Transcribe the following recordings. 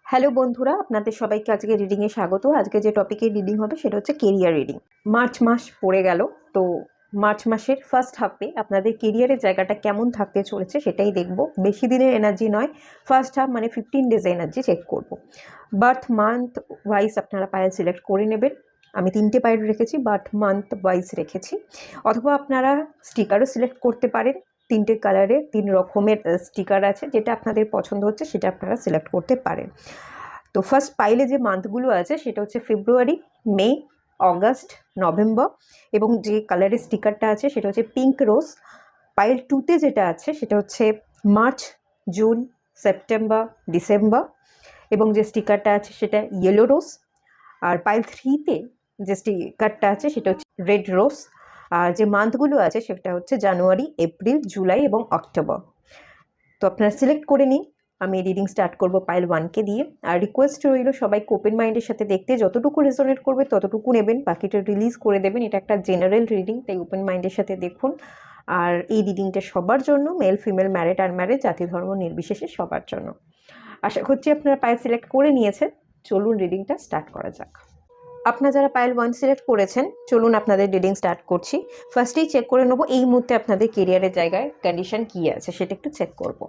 Hello বন্ধুরা, আপনাদের সবাইকে আজকে রিডিংয়ে স্বাগত। আজকে যে টপিকে রিডিং হবে সেটা হচ্ছে কেরিয়ার রিডিং। মার্চ মাস পড়ে গেল, তো মার্চ মাসের ফার্স্ট হাফে আপনাদের কেরিয়ারের জায়গাটা কেমন থাকতে চলেছে সেটাই দেখব। বেশি দিনের এনার্জি নয়, ফার্স্ট হাফ মানে 15 ডেজ এনার্জি চেক করব। বার্থ মান্থ ওয়াইজ আপনারা পায়েল সিলেক্ট করে নেবেন। আমি 3টে পায়েল রেখেছি, বার্থ মান্থ ওয়াইজ রেখেছি, অথবা আপনারা স্টিকারও সিলেক্ট করতে পারেন। 3টে কালারে 3 রকমের স্টিকার আছে, যেটা আপনাদের পছন্দ হচ্ছে সেটা আপনারা সিলেক্ট করতে পারেন। তো ফার্স্ট পাইলে যে মান্থগুলো আছে সেটা হচ্ছে ফেব্রুয়ারি, মে, অগাস্ট, নভেম্বর, এবং যে কালারের স্টিকারটা আছে সেটা হচ্ছে পিঙ্ক রোজ। পাইল 2তে যেটা আছে সেটা হচ্ছে মার্চ, জুন, সেপ্টেম্বর, ডিসেম্বর, এবং যে স্টিকারটা আছে সেটা ইয়েলো রোজ। আর পাইল 3তে যে স্টিকারটা আছে সেটা হচ্ছে রেড রোজ। আর যে মান্থগুলো আছে সেটা হচ্ছে জানুয়ারি, এপ্রিল, জুলাই এবং অক্টোবর। তো আপনারা সিলেক্ট করে নিন। আমি রিডিং স্টার্ট করব পাইল 1কে দিয়ে। আর রিকোয়েস্ট রইল সবাই ওপেন মাইন্ডের সাথে দেখতে, যতটুকু রেজোনেট করবে ততটুকু নেবেন, বাকিটা রিলিজ করে দেবেন। এটা একটা জেনারেল রিডিং, তাই ওপেন মাইন্ডের সাথে দেখুন। আর এই রিডিংটা সবার জন্য, মেল, ফিমেল, ম্যারিড, আনম্যারিড, জাতি ধর্ম নির্বিশেষে সবার জন্য। আশা করছি আপনারা পাইল সিলেক্ট করে নিয়েছেন। চলুন রিডিংটা স্টার্ট করা যাক। আপনারা যারা পাইল 1 সিলেক্ট করেছেন, চলুন আপনাদের রিডিং স্টার্ট করছি। ফার্স্টেই চেক করে নেবো এই মুহূর্তে আপনাদের কেরিয়ারের জায়গায় কন্ডিশন কী আছে, সেটা একটু চেক করব।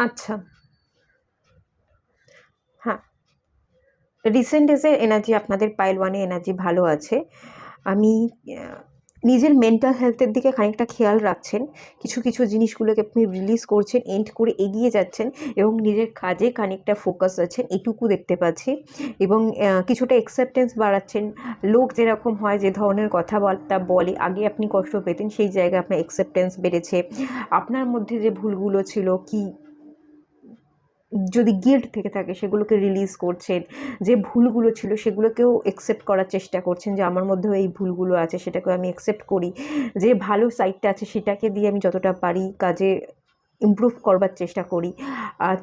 আচ্ছা, হ্যাঁ, রিসেন্ট ডেজের এনার্জি আপনাদের পাইল 1-এ এনার্জি ভালো আছে। আমি নিজের মেন্টাল হেলথের দিকে খানিকটা খেয়াল রাখছেন, কিছু কিছু জিনিসগুলোকে আপনি রিলিজ করছেন, এন্ড করে এগিয়ে যাচ্ছেন, এবং নিজের কাজে খানিকটা ফোকাস আছেন, এটুকু দেখতে পাচ্ছি। এবং কিছুটা অ্যাকসেপ্টেন্স বাড়াচ্ছেন। লোক যেরকম হয়, যে ধরনের কথাবার্তা বলে, আগে আপনি কষ্ট পেতেন, সেই জায়গায় আপনার অ্যাকসেপ্টেন্স বেড়েছে। আপনার মধ্যে যে ভুলগুলো ছিল, কি যদি গিল্ট থেকে থাকে সেগুলোকে রিলিজ করছেন, যে ভুলগুলো ছিল সেগুলোকেও অ্যাকসেপ্ট করার চেষ্টা করছেন, যে আমার মধ্যেও এই ভুলগুলো আছে, সেটাকেও আমি অ্যাকসেপ্ট করি। যে ভালো সাইডটা আছে সেটাকে দিয়ে আমি যতটা পারি কাজে ইমপ্রুভ করবার চেষ্টা করি।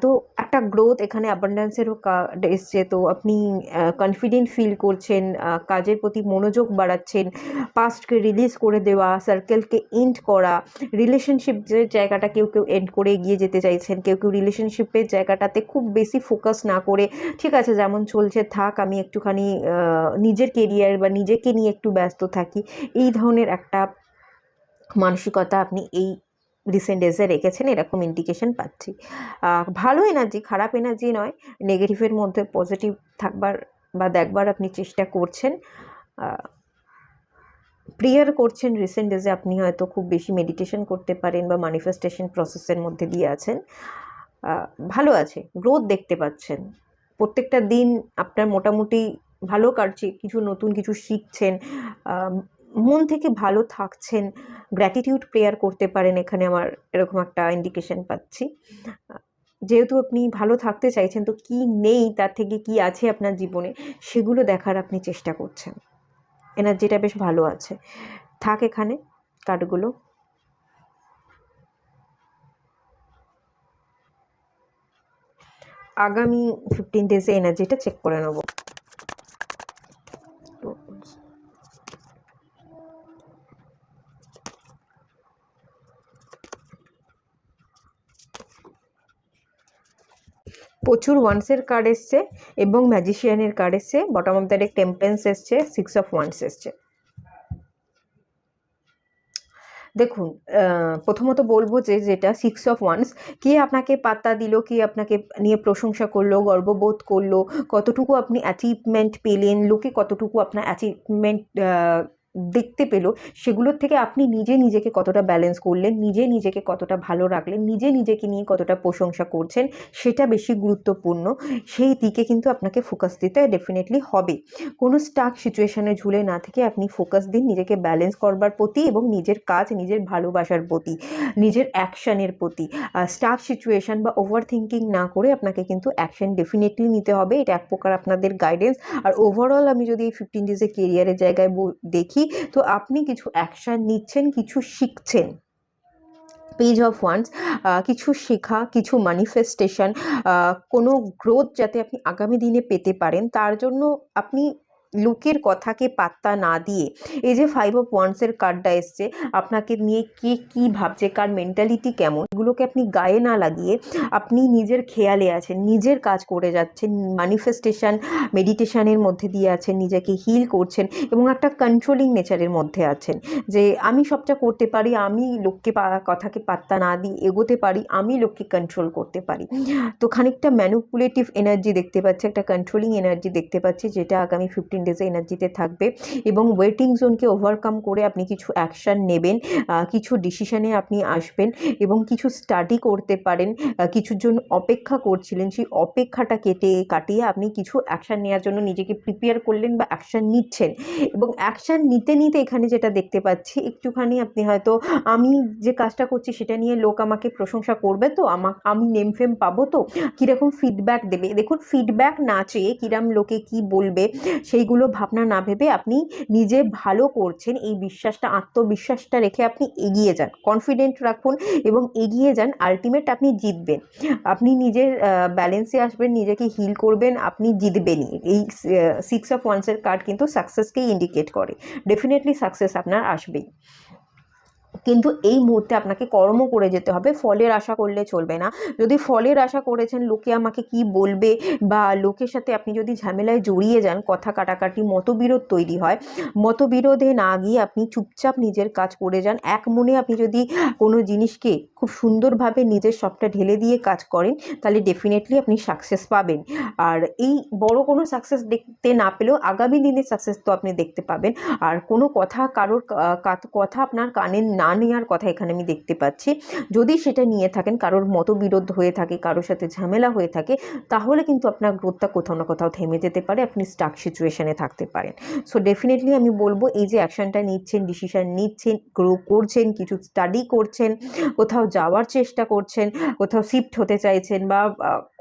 তো একটা গ্রোথ এখানে অ্যাবান্ড্যান্সেরও কার্ড এসছে। তো আপনি কনফিডেন্ট ফিল করছেন, কাজের প্রতি মনোযোগ বাড়াচ্ছেন, পাস্টকে রিলিজ করে দেওয়া, সার্কেলকে এন্ড করা, রিলেশনশিপ যে জায়গাটা কেউ কেউ এন্ড করে এগিয়ে যেতে চাইছেন, কেউ কেউ রিলেশনশিপের জায়গাটাতে খুব বেশি ফোকাস না করে, ঠিক আছে যেমন চলছে থাক, আমি একটুখানি নিজের কেরিয়ার বা নিজেকে নিয়ে একটু ব্যস্ত থাকি, এই ধরনের একটা মানসিকতা আপনি এই রিসেন্ট ডেজে রেখেছেন, এরকম ইন্ডিকেশন পাচ্ছি। ভালো এনার্জি, খারাপ এনার্জি নয়, নেগেটিভের মধ্যে পজিটিভ থাকবার বা দেখবার আপনি চেষ্টা করছেন। প্রেয়ার করছেন রিসেন্ট ডেজে, আপনি হয়তো খুব বেশি মেডিটেশন করতে পারেন বা ম্যানিফেস্টেশন প্রসেসের মধ্যে দিয়ে আছেন। ভালো আছে, গ্রোথ দেখতে পাচ্ছেন। প্রত্যেকটা দিন আপনার মোটামুটি ভালো কাটছে, কিছু নতুন কিছু শিখছেন, মন থেকে ভালো থাকছেন, গ্র্যাটিটিউড প্রেয়ার করতে পারেন, এখানে আমার এরকম একটা ইন্ডিকেশন পাচ্ছি। যেহেতু আপনি ভালো থাকতে চাইছেন, তো কি নেই তার থেকে কি আছে আপনার জীবনে সেগুলো দেখার আপনি চেষ্টা করছেন। এনার্জিটা বেশ ভালো আছে, থাক এখানে কার্ডগুলো। আগামী 15 ডেজে এনার্জিটা চেক করে নেব। প্রচুর ওয়ান্সের কার্ড এসছে এবং ম্যাজিশিয়ানের কার্ড এসছে, bottom of the deck temperance এসছে, 6 অফ ওয়ান্স এসছে। দেখুন, প্রথমত বলবো যে যেটা 6 অফ ওয়ান্স, কে আপনাকে পাত্তা দিল, কে আপনাকে নিয়ে প্রশংসা করলো, গর্ববোধ করলো, কতটুকু আপনি অ্যাচিভমেন্ট পেলেন, লোকে কতটুকু আপনার অ্যাচিভমেন্ট দেখতে পেলো, সেগুলোর থেকে আপনি নিজে নিজেকে কতটা ব্যালেন্স করলেন, নিজে নিজেকে কতটা ভালো রাখলেন, নিজে নিজেকে নিয়ে কতটা প্রশংসা করছেন, সেটা বেশি গুরুত্বপূর্ণ। সেই দিকে কিন্তু আপনাকে ফোকাস দিতে ডেফিনেটলি হবে। কোনো স্টাক সিচুয়েশনে ঝুলে না থেকে আপনি ফোকাস দিন নিজেকে ব্যালেন্স করবার প্রতি, এবং নিজের কাজ, নিজের ভালোবাসার প্রতি, নিজের অ্যাকশানের প্রতি। স্টাক সিচুয়েশন বা ওভার থিঙ্কিং না করে আপনাকে কিন্তু অ্যাকশন ডেফিনেটলি নিতে হবে। এটা এক প্রকার আপনাদের গাইডেন্স। আর ওভারঅল আমি যদি এই 15 ডেজে কেরিয়ারের জায়গায় দেখি, তো আপনি কিছু অ্যাকশান নিচ্ছেন, কিছু শিখছেন, পেজ অফ ওয়ান্স, কিছু শেখা, কিছু ম্যানিফেস্টেশন, কোনো গ্রোথ যাতে আপনি আগামী দিনে পেতে পারেন, তার জন্য আপনি লোকের কথাকে পাত্তা না দিয়ে, এই যে 5 অফ ওয়ান্সের কার্ডটা এসছে, আপনাকে নিয়ে কে কী ভাবছে, কার মেন্টালিটি কেমন, এগুলোকে আপনি গায়ে না লাগিয়ে আপনি নিজের খেয়ালে আছেন, নিজের কাজ করে যাচ্ছেন, ম্যানিফেস্টেশন মেডিটেশনের মধ্যে দিয়ে আছেন, নিজেকে হিল করছেন এবং একটা কন্ট্রোলিং নেচারের মধ্যে আছেন, যে আমি সবটা করতে পারি, আমি লোককে কথাকে পাত্তা না দিয়ে এগোতে পারি, আমি লোককে কন্ট্রোল করতে পারি। তো খানিকটা ম্যানিপুলেটিভ এনার্জি দেখতে পাচ্ছি, একটা কন্ট্রোলিং এনার্জি দেখতে পাচ্ছি, যেটা আগামী 15 ডেজে এনার্জিতে থাকবে এবং ওয়েটিং জোনকে ওভারকাম করে আপনি কিছু অ্যাকশান নেবেন, কিছু ডিসিশনে আপনি আসবেন এবং কিছু স্টাডি করতে পারেন। কিছুর জন্য অপেক্ষা করছিলেন, সেই অপেক্ষাটা কাটিয়ে আপনি কিছু অ্যাকশান নেওয়ার জন্য নিজেকে প্রিপেয়ার করলেন বা অ্যাকশান নিচ্ছেন। এবং অ্যাকশান নিতে নিতে এখানে যেটা দেখতে পাচ্ছি, একটুখানি আপনি হয়তো আমি যে কাজটা করছি সেটা নিয়ে লোক আমাকে প্রশংসা করবে তো, আমি নেম ফেম পাবো তো, কীরকম ফিডব্যাক দেবে। দেখুন, ফিডব্যাক না চেয়ে কিরম লোকে কি বলবে সেইগুলো ভাবনা না ভেবে আপনি নিজে ভালো করছেন এই বিশ্বাসটা, আত্মবিশ্বাসটা রেখে আপনি এগিয়ে যান, কনফিডেন্ট রাখুন এবং এগিয়ে যান। আলটিমেট আপনি জিতবেন, আপনি নিজের ব্যালেন্সে আসবেন, নিজেকে হিল করবেন, আপনি জিতবেনই। এই 6 অফ ওয়ান্সের কার্ড কিন্তু সাকসেসকেই ইন্ডিকেট করে, ডেফিনেটলি সাকসেস আপনার আসবেই। কিন্তু এই মুহূর্তে আপনাকে কর্ম করে যেতে হবে, ফলের আশা করলে চলবে না। যদি ফলের আশা করেছেন লোকে আমাকে কি বলবে, বা লোকের সাথে আপনি যদি ঝামেলায় জড়িয়ে যান, কথা কাটাকাটি, মতবিরোধ তৈরি হয়, মতবিরোধে না গিয়ে আপনি চুপচাপ নিজের কাজ করে যান। এক মনে আপনি যদি কোনো জিনিসকে খুব সুন্দরভাবে নিজের সবটা ঢেলে দিয়ে কাজ করেন, তাহলে ডেফিনেটলি আপনি সাকসেস পাবেন। আর এই বড় কোনো সাকসেস দেখতে না পেলেও আগামী দিনের সাকসেস তো আপনি দেখতে পাবেন। আর কোনো কথা, কারোর কথা আপনার কানে না নেওয়ার কথা এখানে আমি দেখতে পাচ্ছি। যদি সেটা নিয়ে থাকেন, কারোর মতবিরোধ হয়ে থাকে, কারোর সাথে ঝামেলা হয়ে থাকে, তাহলে কিন্তু আপনার গ্রোথটা কোথাও না কোথাও থেমে যেতে পারে, আপনি স্টাক সিচুয়েশনে থাকতে পারেন। সো ডেফিনেটলি আমি বলবো, এই যে অ্যাকশনটা নিচ্ছেন, ডিসিশন নিচ্ছেন, গ্রো করছেন, কিছু স্টাডি করছেন, কোথাও যাওয়ার চেষ্টা করছেন, কোথাও শিফট হতে চাইছেন, বা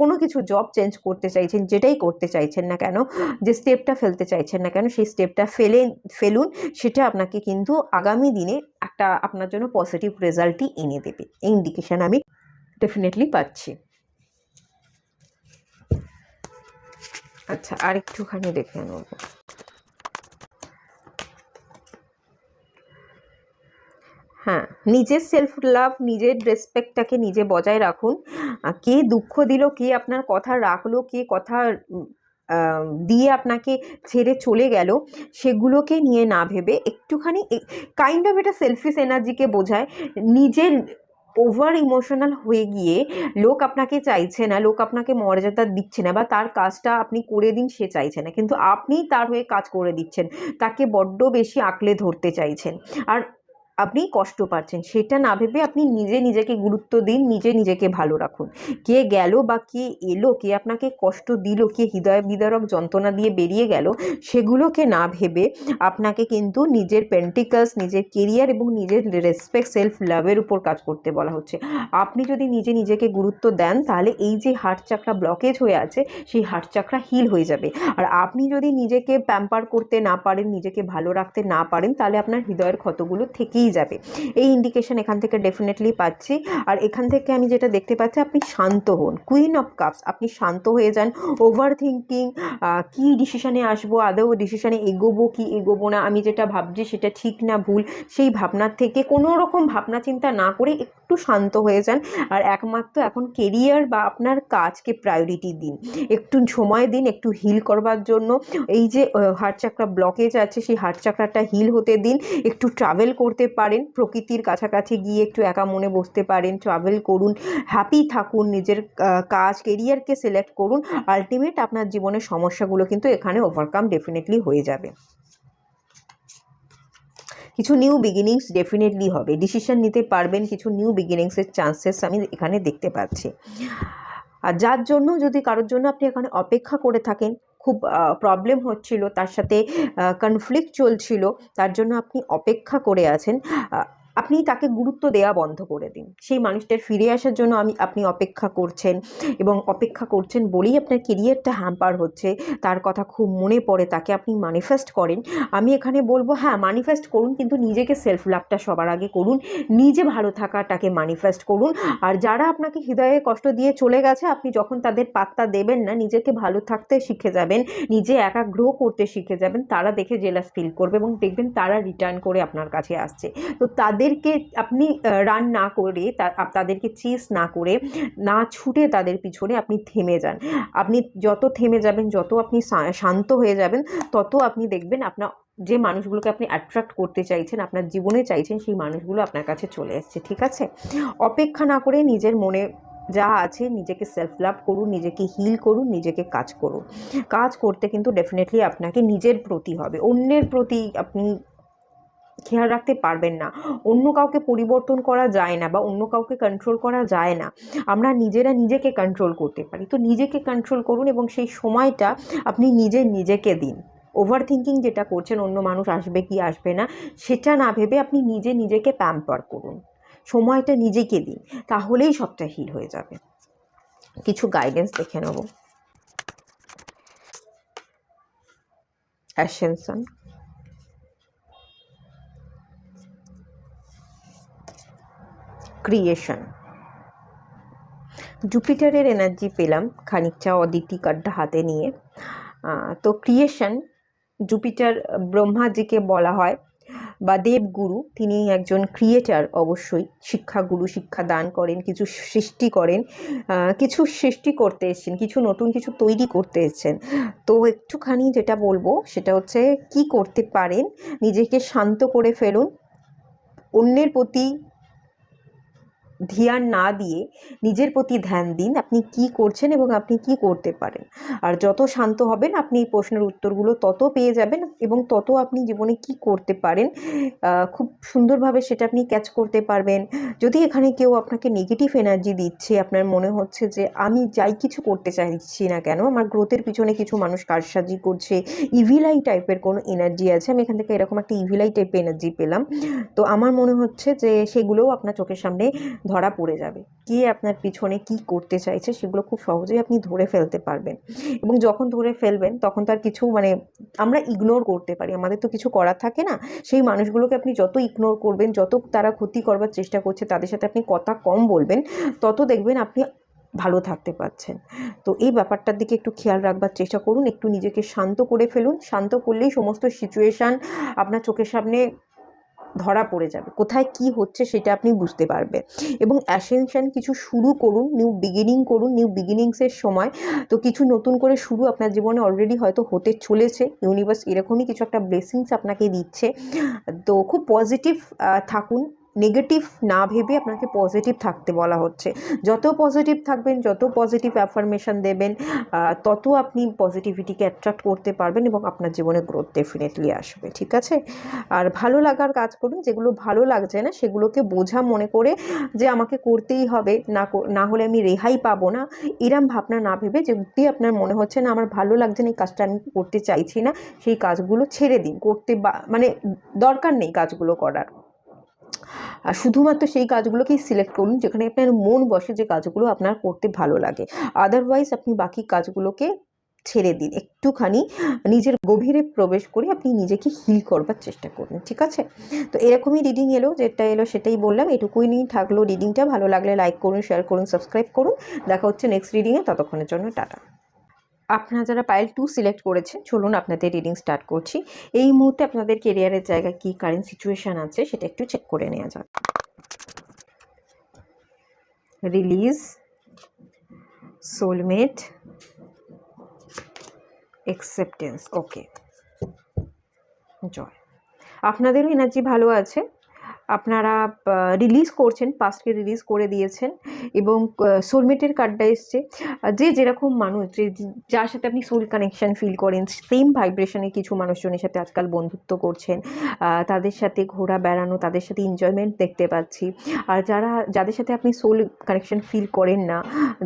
কোনো কিছু জব চেঞ্জ করতে চাইছেন, যেটাই করতে চাইছেন না কেন, যে স্টেপটা ফেলতে চাইছেন না কেন, সেই স্টেপটা ফেলুন। সেটা আপনাকে কিন্তু আগামী দিনে একটা আপনার জন্য পজিটিভ রেজাল্টই এনে দেবে, এই ইন্ডিকেশন আমি ডেফিনেটলি পাচ্ছি। আচ্ছা, আর একটুখানি দেখে নেব। হ্যাঁ, নিজের সেলফ লাভ, নিজের রেসপেক্টটাকে নিজে বজায় রাখুন। কে দুঃখ দিল, কে আপনার কথা রাখলো, কে কথা দিয়ে আপনাকে ছেড়ে চলে গেল, সেগুলোকে নিয়ে না ভেবে একটুখানি কাইন্ড অফ এটা সেলফিশ এনার্জিকে বোঝায়। নিজের ওভার ইমোশনাল হয়ে গিয়ে লোক আপনাকে চাইছে না, লোক আপনাকে মর্যাদা দিচ্ছে না, বা তার কাজটা আপনি করে দিন সে চাইছে না, কিন্তু আপনি তার হয়ে কাজ করে দিচ্ছেন, তাকে বড্ড বেশি আঁকড়ে ধরতে চাইছেন, আর আপনি কষ্ট পাচ্ছেন। সেটা না ভেবে আপনি নিজেকে গুরুত্ব দিন, নিজেকে ভালো রাখুন। কে গেল বা কে এলো, কে আপনাকে কষ্ট দিল, কে হৃদয় বিদারক যন্ত্রণা দিয়ে বেরিয়ে গেল, সেগুলোকে না ভেবে আপনাকে কিন্তু নিজের পেন্টিকালস, নিজের কেরিয়ার এবং নিজের রেসপেক্ট, সেলফ লাভের উপর কাজ করতে বলা হচ্ছে। আপনি যদি নিজেকে গুরুত্ব দেন, তাহলে এই যে হার্ট চাকরা ব্লকেজ হয়ে আছে, সেই হার্ট চাকরা হিল হয়ে যাবে। আর আপনি যদি নিজেকে প্যাম্পার করতে না পারেন, নিজেকে ভালো রাখতে না পারেন, তাহলে আপনার হৃদয়ের ক্ষতগুলো থেকেই যাবে। এই ইন্ডিকেশন এখান থেকে ডেফিনেটলি পাচ্ছি। আর এখান থেকে আমি যেটা দেখতে পাচ্ছি, আপনি শান্ত হন, কুইন অফ কাপস, আপনি শান্ত হয়ে যান। ওভার থিঙ্কিং, কী ডিসিশনে আসবো, আদৌ ডিসিশনে এগোবো কি এগোবো না, আমি যেটা ভাবছি সেটা ঠিক না ভুল, সেই ভাবনার থেকে কোনো রকম ভাবনা চিন্তা না করে একটু শান্ত হয়ে যান। আর একমাত্র এখন কেরিয়ার বা আপনার কাজকে প্রায়োরিটি দিন, একটু সময় দিন একটু হিল করবার জন্য। এই যে হার্ট চাকরা ব্লকেজ আছে, সেই হার্ট চাকরাটা হিল হতে দিন। একটু ট্রাভেল করতে পারেন, প্রকৃতির কাছাকাছি গিয়ে একটু একা মনে বসতে পারেন, ট্রাভেল করুন, হ্যাপি থাকুন, নিজের কাজ কেরিয়ারকে সিলেক্ট করুন। আলটিমেট আপনার জীবনের সমস্যাগুলো কিন্তু এখানে ওভারকাম ডেফিনেটলি হয়ে যাবে। কিছু নিউ বিগিনিংস ডেফিনেটলি হবে, ডিসিশন নিতে পারবেন, কিছু নিউ বিগিনিংসের চান্সেস আমি এখানে দেখতে পাচ্ছি। আর যার জন্য, যদি কারোর জন্য আপনি এখানে অপেক্ষা করে থাকেন, খুব প্রবলেম হচ্ছিল, তার সাথে কনফ্লিক্ট চলছিল, তার জন্য আপনি অপেক্ষা করে আছেন, আপনি তাকে গুরুত্ব দেওয়া বন্ধ করে দিন। সেই মানুষটার ফিরে আসার জন্য আপনি অপেক্ষা করছেন, এবং অপেক্ষা করছেন বলেই আপনার কেরিয়ারটা হ্যাম্পার হচ্ছে। তার কথা খুব মনে পড়ে, তাকে আপনি ম্যানিফেস্ট করেন। আমি এখানে বলবো হ্যাঁ, ম্যানিফেস্ট করুন, কিন্তু নিজেকে সেলফ লাভটা সবার আগে করুন, নিজে ভালো থাকাটাকে ম্যানিফেস্ট করুন। আর যারা আপনাকে হৃদয়ে কষ্ট দিয়ে চলে গেছে, আপনি যখন তাদের পাত্তা দেবেন না, নিজেকে ভালো থাকতে শিখে যাবেন, নিজে একা গ্রো করতে শিখে যাবেন, তারা দেখে জেলাস ফিল করবে এবং দেখবেন তারা রিটার্ন করে আপনার কাছে আসছে। তো তাদেরকে আপনি রান না করে, তাদেরকে চেস না করে, না ছুটে তাদের পিছনে আপনি থেমে যান। আপনি যত থেমে যাবেন, যত আপনি শান্ত হয়ে যাবেন, তত আপনি দেখবেন আপনার যে মানুষগুলোকে আপনি অ্যাট্রাক্ট করতে চাইছেন, আপনার জীবনে চাইছেন, সেই মানুষগুলো আপনার কাছে চলে এসছে। ঠিক আছে? অপেক্ষা না করে নিজের মনে যা আছে নিজেকে সেলফ লাভ করুন, নিজেকে হিল করুন, নিজেকে কাজ করুন। কাজ করতে কিন্তু ডেফিনেটলি আপনাকে নিজের প্রতি হবে, অন্যের প্রতি আপনি খেয়াল রাখতে পারবেন না। অন্য কাউকে পরিবর্তন করা যায় না, বা অন্য কাউকে কন্ট্রোল করা যায় না। আমরা নিজেরা নিজেকে কন্ট্রোল করতে পারি। তো নিজেকে কন্ট্রোল করুন, এবং সেই সময়টা আপনি নিজেকে দিন। ওভার থিঙ্কিং যেটা করছেন, অন্য মানুষ আসবে কি আসবে না সেটা না ভেবে আপনি নিজেকে প্যাম্পার করুন, সময়টা নিজেকে দিন, তাহলেই সবটা হিল হয়ে যাবে। কিছু গাইডেন্স দেখে নেব। অ্যাসেনশন, ক্রিয়েশন, জুপিটারের এনার্জি পেলাম খানিকটা অদিতি কার্ডটা হাতে নিয়ে। তো ক্রিয়েশন, জুপিটার ব্রহ্মাজিকে বলা হয়, বা দেবগুরু, তিনি একজন ক্রিয়েটার অবশ্যই, শিক্ষাগুরু, শিক্ষা দান করেন, কিছু সৃষ্টি করেন, কিছু সৃষ্টি করতে এসেছেন, কিছু নতুন কিছু তৈরি করতে এসেছেন। তো একটুখানি যেটা বলবো সেটা হচ্ছে কি করতে পারেন, নিজেকে শান্ত করে ফেলুন, অন্যের প্রতি ধ্যান না দিয়ে নিজের প্রতি ধ্যান দিন, আপনি কি করছেন এবং আপনি কি করতে পারেন। আর যত শান্ত হবেন, আপনি এই প্রশ্নের উত্তরগুলো তত পেয়ে যাবেন, এবং তত আপনি জীবনে কি করতে পারেন খুব সুন্দরভাবে সেটা আপনি ক্যাচ করতে পারবেন। যদি এখানে কেউ আপনাকে নেগেটিভ এনার্জি দিচ্ছে, আপনার মনে হচ্ছে যে আমি যাই কিছু করতে চাইছি না কেন, আমার গ্রোথের পিছনে কিছু মানুষ কারসাজি করছে, ইভিলাই টাইপের কোনো এনার্জি আছে, আমি এখান থেকে এরকম একটা ইভিলাই টাইপের এনার্জি পেলাম। তো আমার মনে হচ্ছে যে সেগুলোও আপনার চোখের সামনে ধরা পড়ে যাবে। কে আপনার পিছনে কি করতে চাইছে সেগুলো খুব সহজেই আপনি ধরে ফেলতে পারবেন, এবং যখন ধরে ফেলবেন তখন তার কিছু আমরা ইগনোর করতে পারি, আমাদের তো কিছু করার থাকে না। সেই মানুষগুলোকে আপনি যত ইগনোর করবেন, যত তারা ক্ষতি করবার চেষ্টা করছে তাদের সাথে আপনি কথা কম বলবেন, তত দেখবেন আপনি ভালো থাকতে পারছেন। তো এই ব্যাপারটার দিকে একটু খেয়াল রাখবার চেষ্টা করুন, একটু নিজেকে শান্ত করে ফেলুন। শান্ত করলেই সমস্ত সিচুয়েশান আপনার চোখের সামনে ধরা পড়ে যাবে, কোথায় কি হচ্ছে সেটা আপনি বুঝতে পারবেন। এবং অ্যাসেনশন, কিছু শুরু করুন, নিউ বিগিনিং করুন, নিউ বিগিনিংসের সময়। তো কিছু নতুন করে শুরু আপনার জীবনে অলরেডি হয়তো হতে চলেছে, ইউনিভার্স এরকমই কিছু একটা ব্লেসিংস আপনাকে দিচ্ছে। তো খুব পজিটিভ থাকুন, নেগেটিভ না ভেবে আপনাকে পজিটিভ থাকতে বলা হচ্ছে। যত পজিটিভ থাকবেন, যত পজিটিভ অ্যাফার্মেশন দেবেন, তত আপনি পজিটিভিটিকে অ্যাট্রাক্ট করতে পারবেন, এবং আপনার জীবনে গ্রোথ ডেফিনেটলি আসবে। ঠিক আছে? আর ভালো লাগার কাজ করুন, যেগুলো ভালো লাগছে না সেগুলোকে বোঝা মনে করে যে আমাকে করতেই হবে, না হলে আমি রেহাই পাবো না, এরম ভাবনা না ভেবে, যদি আপনার মনে হচ্ছে না আমার ভালো লাগছে না, এই কাজটা আমি করতে চাইছি না, সেই কাজগুলো ছেড়ে দিন, দরকার নেই কাজগুলো করার। আর শুধুমাত্র সেই কাজগুলোকেই সিলেক্ট করুন যেখানে আপনার মন বসে, যে কাজগুলো আপনার করতে ভালো লাগে। আদারওয়াইজ আপনি বাকি কাজগুলোকে ছেড়ে দিন, একটুখানি নিজের গভীরে প্রবেশ করে আপনি নিজেকে হিল করবার চেষ্টা করুন। ঠিক আছে? তো এরকমই রিডিং এলো, যেটা এলো সেটাই বললাম, এটুকুই নিয়ে থাকলো রিডিংটা। ভালো লাগলে লাইক করুন, শেয়ার করুন, সাবস্ক্রাইব করুন। দেখা হচ্ছে নেক্সট রিডিংয়ে, ততক্ষণের জন্য টাটা। আপনারা যারা পাইল 2 সিলেক্ট করেছেন, চলুন আপনাদের রিডিং স্টার্ট করছি। এই মুহূর্তে আপনাদের কেরিয়ারের জায়গায় কী কারেন্ট সিচুয়েশান আছে সেটা একটু চেক করে নেওয়া যাক। Release, soulmate, acceptance. Okay, Joy. আপনাদেরও এনার্জি ভালো আছে, আপনারা রিলিজ করছেন, পাস্টকে রিলিজ করে দিয়েছেন, এবং সোলমেটের কার্ডটা এসছে। যে যেরকম মানুষ, যার সাথে আপনি সোল কানেকশান ফিল করেন, সেম ভাইব্রেশনে কিছু মানুষজনের সাথে আজকাল বন্ধুত্ব করছেন, তাদের সাথে ঘোরা বেড়ানো, তাদের সাথে এনজয়মেন্ট দেখতে পাচ্ছি। আর যাদের সাথে আপনি সোল কানেকশান ফিল করেন না,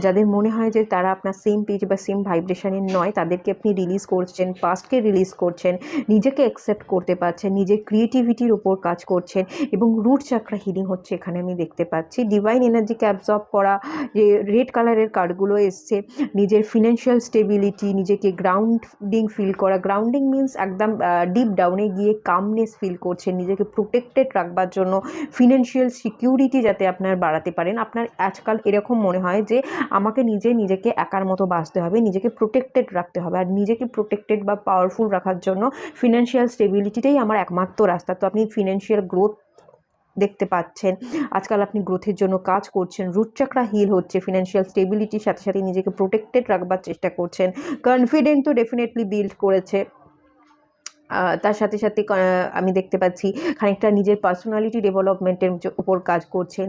যাদের মনে হয় যে তারা আপনার সেম পেজ বা সেম ভাইব্রেশনের নয়, তাদেরকে আপনি রিলিজ করছেন, পাস্টকে রিলিজ করছেন, নিজেকে অ্যাকসেপ্ট করতে পারছেন, নিজের ক্রিয়েটিভিটির ওপর কাজ করছেন, এবং রুট চাকরা হিলিং হচ্ছে এখানে আমি দেখতে পাচ্ছি। ডিভাইন এনার্জিকে অ্যাবজর্ব করা, যে রেড কালারের কার্ডগুলো এসছে, নিজের ফিনান্সিয়াল স্টেবিলিটি, নিজেকে গ্রাউন্ডিং ফিল করা। গ্রাউন্ডিং মিনস একদম ডিপ ডাউনে গিয়ে কামনেস ফিল করছেন, নিজেকে প্রোটেক্টেড রাখবার জন্য ফিনান্সিয়াল সিকিউরিটি যাতে আপনার বাড়াতে পারেন। আপনার আজকাল এরকম মনে হয় যে আমাকে নিজেকে একার মতো বাঁচতে হবে, নিজেকে প্রোটেক্টেড রাখতে হবে, আর নিজেকে প্রোটেক্টেড বা পাওয়ারফুল রাখার জন্য ফিনান্সিয়াল স্টেবিলিটিটাই আমার একমাত্র রাস্তা। তো আপনি ফিনান্সিয়াল গ্রোথ দেখতে পাচ্ছেন, আজকাল আপনি গ্রোথের জন্য কাজ করছেন, রুট চাকরা হিল হচ্ছে, ফিনান্সিয়াল স্টেবিলিটির সাথে সাথে নিজেকে প্রোটেক্টেড রাখবার চেষ্টা করছেন, কনফিডেন্ট তো ডেফিনেটলি বিল্ড করেছে। তার সাথে সাথে আমি দেখতে পাচ্ছি খানিকটা নিজের পার্সোনালিটি ডেভেলপমেন্টের উপর কাজ করছেন,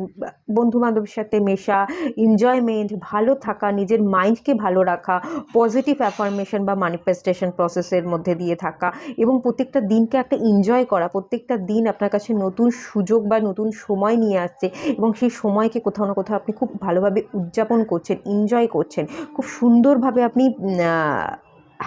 বন্ধুবান্ধবের সাথে মেশা, এনজয়মেন্ট, ভালো থাকা, নিজের মাইন্ডকে ভালো রাখা, পজিটিভ অ্যাফার্মেশন বা ম্যানিফেস্টেশন প্রসেসের মধ্যে দিয়ে থাকা, এবং প্রত্যেকটা দিনকে একটা এনজয় করা। প্রত্যেকটা দিন আপনার কাছে নতুন সুযোগ বা নতুন সময় নিয়ে আসছে, এবং সেই সময়কে কোথাও না কোথাও আপনি খুব ভালোভাবে উদযাপন করছেন, এনজয় করছেন, খুব সুন্দরভাবে আপনি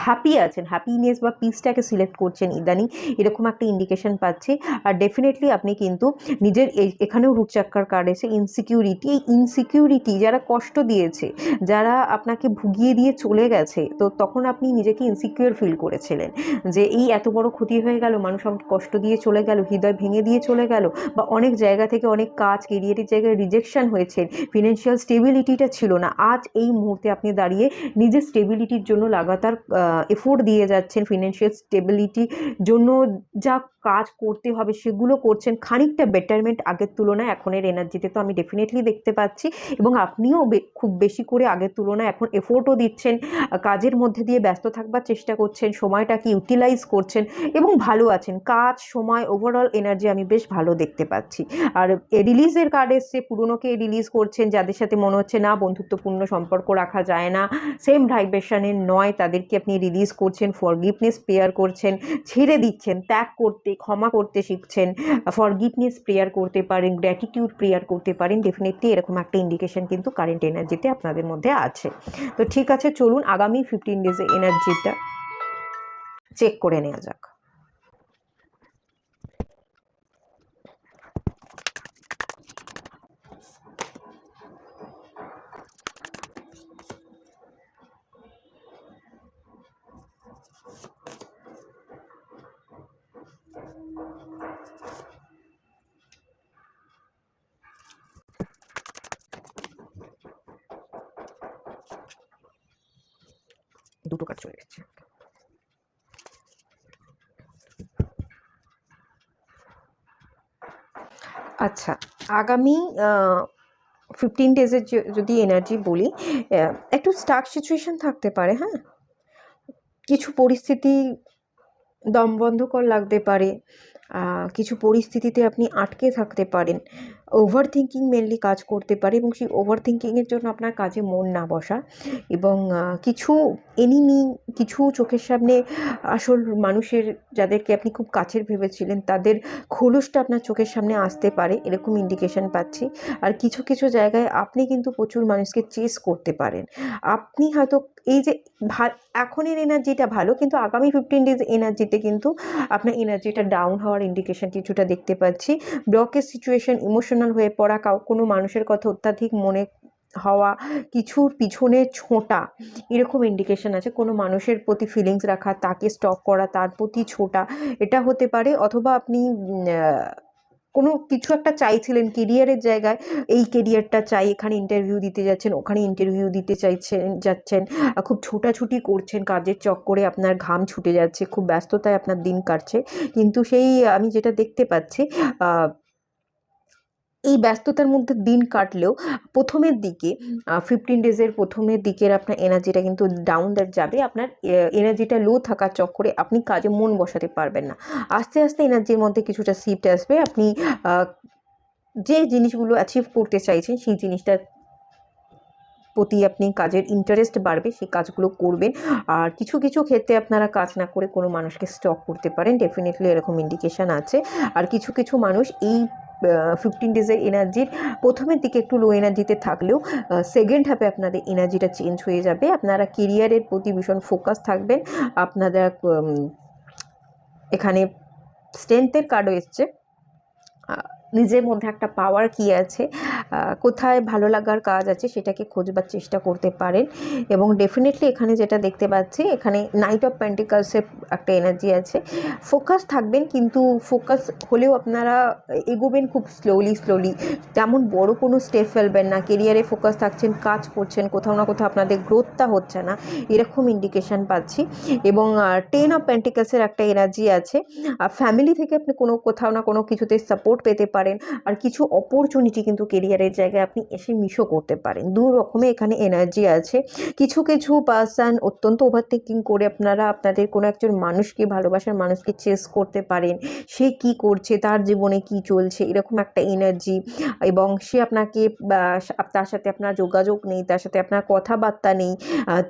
হ্যাপি আছেন, হ্যাপিনেস বা পিসটাকে সিলেক্ট করছেন ইদানিং, এরকম একটা ইন্ডিকেশন পাচ্ছি। আর ডেফিনেটলি আপনি কিন্তু নিজের এখানেও রুট চাক্কার কার্ড এসে ইনসিকিউরিটি, এই ইনসিকিউরিটি যারা কষ্ট দিয়েছে, যারা আপনাকে ভুগিয়ে দিয়ে চলে গেছে, তো তখন আপনি নিজেকে ইনসিকিউর ফিল করেছিলেন যে এই এত বড় ক্ষতি হয়ে গেল, মানুষ আমাকে কষ্ট দিয়ে চলে গেল, হৃদয় ভেঙে দিয়ে চলে গেল, বা অনেক জায়গা থেকে অনেক কাজ, কেরিয়ারের জায়গায় রিজেকশন হয়েছে, ফিনান্সিয়াল স্টেবিলিটিটা ছিল না। আজ এই মুহূর্তে আপনি দাঁড়িয়ে নিজের স্টেবিলিটির জন্য লাগাতার এফোর্ট দিয়ে যাচ্ছেন, ফিনান্সিয়াল স্টেবিলিটির জন্য যা কাজ করতে হবে সেগুলো করছেন, খানিকটা বেটারমেন্ট আগের তুলনায় এখনের এনার্জিতে তো আমি ডেফিনেটলি দেখতে পাচ্ছি। এবং আপনিও খুব বেশি করে আগের তুলনায় এখন এফোর্টও দিচ্ছেন, কাজের মধ্যে দিয়ে ব্যস্ত থাকবার চেষ্টা করছেন, সময়টাকে ইউটিলাইজ করছেন এবং ভালো আছেন। কাজ, সময়, ওভারঅল এনার্জি আমি বেশ ভালো দেখতে পাচ্ছি। আর রিলিজের কার্ড এসছে, পুরনোকে রিলিজ করছেন, যাদের সাথে মনে হচ্ছে না বন্ধুত্বপূর্ণ সম্পর্ক রাখা যায় না, সেম ভাইব্রেশনের নয়, তাদেরকে আপনি রিলিজ করছেন, ফরগিভনেস প্রেয়ার করছেন, ছেড়ে দিচ্ছেন, ত্যাগ করতে, ক্ষমা করতে শিখছেন, ফরগিভনেস প্রেয়ার করতে পারেন, গ্র্যাটিটিউড প্রেয়ার করতে পারেন। ডেফিনেটলি এরকম একটা ইন্ডিকেশন কিন্তু কারেন্ট এনার্জিতে আপনাদের মধ্যে আছে। তো ঠিক আছে, চলুন আগামী 15 ডেজের এনার্জিটা চেক করে নেওয়া যাক। দুটো কার্ড চলে যাচ্ছে। আচ্ছা, আগামী 15 ডেজের যদি এনার্জি বলি, একটু স্টাক সিচুয়েশন থাকতে পারে। হ্যাঁ, কিছু পরিস্থিতি দমবন্ধকর লাগতে পারে, কিছু পরিস্থিতিতে আপনি আটকে থাকতে পারেন, ওভার থিঙ্কিং মেনলি কাজ করতে পারে, এবং সেই ওভার থিঙ্কিংয়ের জন্য আপনার কাজে মন না বসা, এবং কিছু এনিমি, কিছু চোখের সামনে আসল মানুষের, যাদেরকে আপনি খুব কাছের ভেবেছিলেন, তাদের খোলসটা আপনার চোখের সামনে আসতে পারে, এরকম ইন্ডিকেশন পাচ্ছি। আর কিছু কিছু জায়গায় আপনি কিন্তু প্রচুর মানুষকে চেস করতে পারেন। আপনি হয়তো এই যে এখনের এনার্জিটা ভালো, কিন্তু আগামী 15 ডেজ এনার্জিতে কিন্তু আপনার এনার্জিটা ডাউন হওয়ার ইন্ডিকেশন কিছুটা দেখতে পাচ্ছি। ব্লকের সিচুয়েশন, ইমোশনাল হয়ে পড়া, কোনো মানুষের কথা অত্যাধিক মনে হওয়া, কিছুর পিছনে ছোটা, এরকম ইন্ডিকেশন আছে। কোনো মানুষের প্রতি ফিলিংস রাখা, তাকে স্টক করা, তার প্রতি ছোটা, এটা হতে পারে। অথবা আপনি কোনো কিছু একটা চাইছিলেন কেরিয়ারের জায়গায়, এই কেরিয়ারটা চাই, এখানে ইন্টারভিউ দিতে যাচ্ছেন, ওখানে ইন্টারভিউ দিতে যাচ্ছেন, খুব ছোটাছুটি করছেন, কাজের চক্করে আপনার ঘাম ছুটে যাচ্ছে, খুব ব্যস্ততায় আপনার দিন কাটছে, কিন্তু সেই আমি যেটা দেখতে পাচ্ছি, এই ব্যস্ততার মধ্যে দিন কাটলেও প্রথমের দিকে 15 ডেজের প্রথমের দিকের আপনার এনার্জিটা কিন্তু ডাউন যাবে। আপনার এনার্জিটা লো থাকার চক্করে আপনি কাজে মন বসাতে পারবেন না। আস্তে আস্তে এনার্জির মধ্যে কিছুটা শিফট আসবে, আপনি যে জিনিসগুলো অ্যাচিভ করতে চাইছেন সেই জিনিসটার প্রতি আপনি কাজের ইন্টারেস্ট বাড়বে, সেই কাজগুলো করবেন। আর কিছু কিছু ক্ষেত্রে আপনারা কাজ না করে কোনো মানুষকে স্টক করতে পারেন, ডেফিনেটলি এরকম ইন্ডিকেশান আছে। আর কিছু কিছু মানুষ এই 15 ডেজের এনার্জির প্রথমের দিকে একটু লো এনার্জিতে থাকলেও সেকেন্ড হাফে আপনাদের এনার্জিটা চেঞ্জ হয়ে যাবে। আপনারা কেরিয়ারের প্রতি ভীষণ ফোকাস থাকবেন। আপনারা এখানে স্ট্রেংথের কার্ডও এসছে, নিজের মধ্যে একটা পাওয়ার কি আছে, কোথায় ভালো লাগার কাজ আছে সেটাকে খোঁজবার চেষ্টা করতে পারেন। এবং ডেফিনেটলি এখানে যেটা দেখতে পাচ্ছি, এখানে নাইট অফ পেন্টিকালসের একটা এনার্জি আছে। ফোকাস থাকবেন, কিন্তু ফোকাস হলেও আপনারা এগোবেন খুব স্লোলি, তেমন বড় কোনো স্টেপ ফেলবেন না। কেরিয়ারে ফোকাস থাকছেন, কাজ করছেন, কোথাও না কোথাও আপনাদের গ্রোথটা হচ্ছে না, এরকম ইন্ডিকেশন পাচ্ছি। এবং 10 অফ পেন্টিকালসের একটা এনার্জি আছে। ফ্যামিলি থেকে আপনি কোথাও না কোনো কিছুতে সাপোর্ট পেতে পারেন। আর কিছু অপরচুনিটি কিন্তু কেরিয়ারের জায়গায় আপনি এসে মিসও করতে পারেন। দু রকমের এখানে এনার্জি আছে। কিছু পার্সন অত্যন্ত ওভারথিঙ্কিং করে আপনারা আপনাদের কোনো একজন মানুষকে, ভালোবাসার মানুষকে চেস করতে পারেন। সে কি করছে, তার জীবনে কি চলছে, এরকম একটা এনার্জি। এবং সে আপনাকে, তার সাথে আপনার যোগাযোগ নেই, তার সাথে আপনার কথাবার্তা নেই,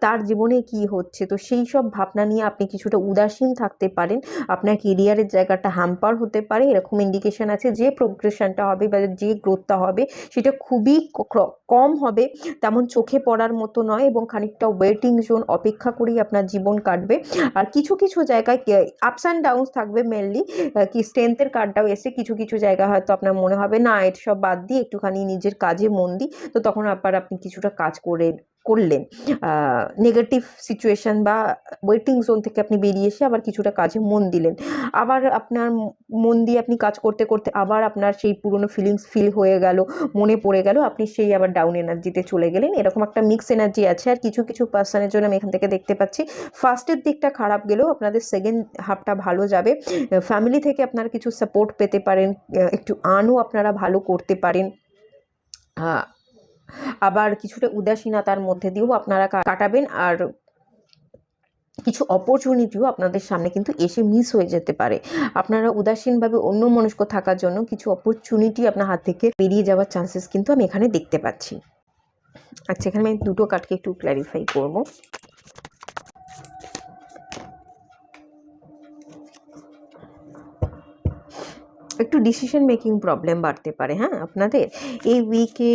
তার জীবনে কি হচ্ছে। তো সেই সব ভাবনা নিয়ে আপনি কিছুটা উদাসীন থাকতে পারেন। আপনার কেরিয়ারের জায়গাটা হ্যাম্পার হতে পারে, এরকম ইন্ডিকেশন আছে। যে প্রোগ্রেশনটা হবে বা যে গ্রোথটা হবে সেটা খুবই কম হবে, তেমন চোখে পড়ার মতো নয়। এবং খানিকটা ওয়েটিং জোন, অপেক্ষা করেই আপনার জীবন কাটবে। আর কিছু জায়গায় আপস অ্যান্ড ডাউনস থাকবে মেনলি। কি স্ট্রেংথের কার্ডটাও এসে কিছু জায়গা হয়তো আপনার মনে হবে না, এটা সব বাদ দিয়ে একটুখানি নিজের কাজে মন দিই। তো তখন আবার আপনি কিছুটা কাজ করলেন, নেগেটিভ সিচুয়েশন বা ওয়েটিং জোন থেকে আপনি বেরিয়ে এসে আবার কিছুটা কাজে মন দিলেন। আবার আপনার মন দিয়ে আপনি কাজ করতে আবার আপনার সেই পুরনো ফিলিংস ফিল হয়ে গেল, মনে পড়ে গেল, আপনি সেই আবার ডাউন এনার্জিতে চলে গেলেন। এরকম একটা মিক্স এনার্জি আছে। আর কিছু পার্সনের জন্য আমি এখান থেকে দেখতে পাচ্ছি ফার্স্টের দিকটা খারাপ গেলেও আপনাদের সেকেন্ড হাফটা ভালো যাবে। ফ্যামিলি থেকে আপনারা কিছু সাপোর্ট পেতে পারেন, একটু আর্নও আপনারা ভালো করতে পারেন। আবার কিছুটা উদাসীনতার মধ্যে দিয়েও আপনারা কাটাবেন। আর কিছু অপরচুনিটিও আপনাদের সামনে কিন্তু এসে মিস হয়ে যেতে পারে। আপনারা উদাসীনভাবে অন্যমনস্ক থাকার জন্য কিছু অপরচুনিটি আপনার হাত থেকে বেরিয়ে যাওয়ার চান্সেস কিন্তু আমি এখানে দেখতে পাচ্ছি। আচ্ছা, এখানে আমি দুটো কার্ডকে একটু ক্ল্যারিফাই করব। একটু ডিসিশন মেকিং প্রবলেম বাড়তে পারে। হ্যাঁ, আপনাদের এই উইকে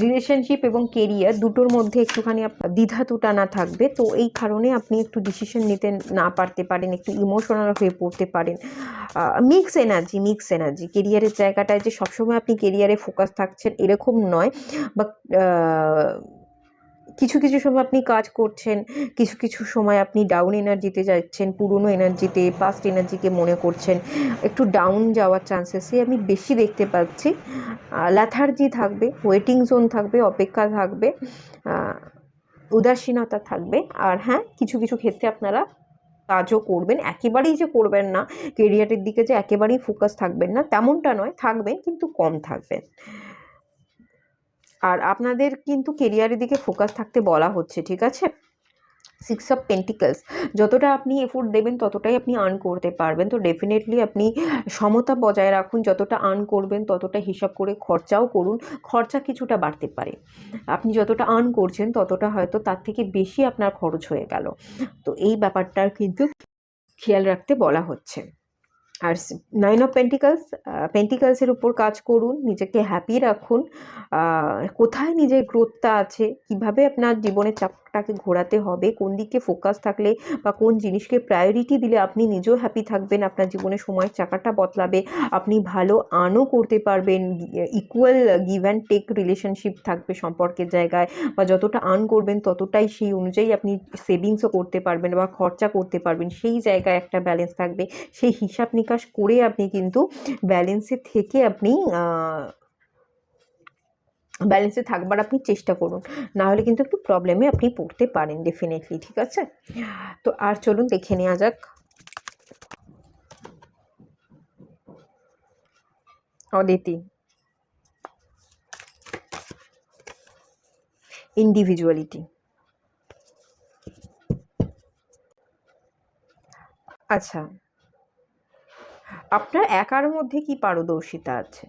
রিলেশনশিপ এবং কেরিয়ার দুটোর মধ্যে একটুখানি দ্বিধা দুটানা থাকবে। তো এই কারণে আপনি একটু ডিসিশন নিতে না পারতে পারেন, একটু ইমোশনাল হয়ে পড়তে পারেন। মিক্স এনার্জি কেরিয়ারের জায়গাটায় যে সবসময় আপনি কেরিয়ারে ফোকাস থাকছেন এরকম নয়। বা কিছু সময় আপনি কাজ করছেন, কিছু সময় আপনি ডাউন এনার্জিতে যাচ্ছেন, পুরনো এনার্জিতে, পাস্ট এনার্জিকে মনে করছেন। একটু ডাউন যাওয়ার চান্সেসই আমি বেশি দেখতে পাচ্ছি। ল্যাথার্জি থাকবে, ওয়েটিং জোন থাকবে, অপেক্ষা থাকবে, উদাসীনতা থাকবে। আর হ্যাঁ, কিছু ক্ষেত্রে আপনারা কাজও করবেন, একেবারেই যে করবেন না, কেরিয়ারের দিকে যে একেবারেই ফোকাস থাকবেন না তেমনটা নয়, থাকবেন কিন্তু কম থাকবেন। আর আপনাদের কিন্তু কেরিয়ারের দিকে ফোকাস থাকতে বলা হচ্ছে, ঠিক আছে। 6 অফ পেন্টিকলস, যতটা আপনি এফোর্ট দেবেন ততটাই আপনি আর্ন করতে পারবেন। তো ডেফিনেটলি আপনি সমতা বজায় রাখুন, যতটা আর্ন করবেন ততটা হিসাব করে খরচাও করুন। খরচা কিছুটা বাড়তে পারে, আপনি যতটা আর্ন করছেন ততটা হয়তো তার থেকে বেশি আপনার খরচ হয়ে গেল। তো এই ব্যাপারটার কিন্তু খেয়াল রাখতে বলা হচ্ছে। আর 9 অফ পেন্টিকালসের উপর কাজ করুন, নিজেকে হ্যাপি রাখুন। কোথায় নিজের গ্রোথটা আছে, কিভাবে আপনার জীবনের চাপটাকে ঘোরাতে হবে, কোন দিকে ফোকাস থাকলে বা কোন জিনিসকে প্রায়োরিটি দিলে আপনি নিজেও হ্যাপি থাকবেন, আপনার জীবনে সময়ের চাকাটা বদলাবে, আপনি ভালো আর্নও করতে পারবেন, equal give and take relationship থাকবে সম্পর্কের জায়গায়। বা যতটা আর্ন করবেন ততটাই সেই অনুযায়ী আপনি সেভিংসও করতে পারবেন বা খরচা করতে পারবেন, সেই জায়গায় একটা ব্যালেন্স থাকবে। সেই হিসাব নিকাশ করে আপনি কিন্তু ব্যালেন্সে থাকবার আপনি চেষ্টা করুন, না হলে কিন্তু একটু প্রবলেমে আপনি পড়তে পারেন ডেফিনেটলি, ঠিক আছে। তো আর চলুন দেখে নেওয়া যাক অদিতি, ইন্ডিভিজুয়ালিটি। আচ্ছা, আপনার একার মধ্যে কি পারদর্শিতা আছে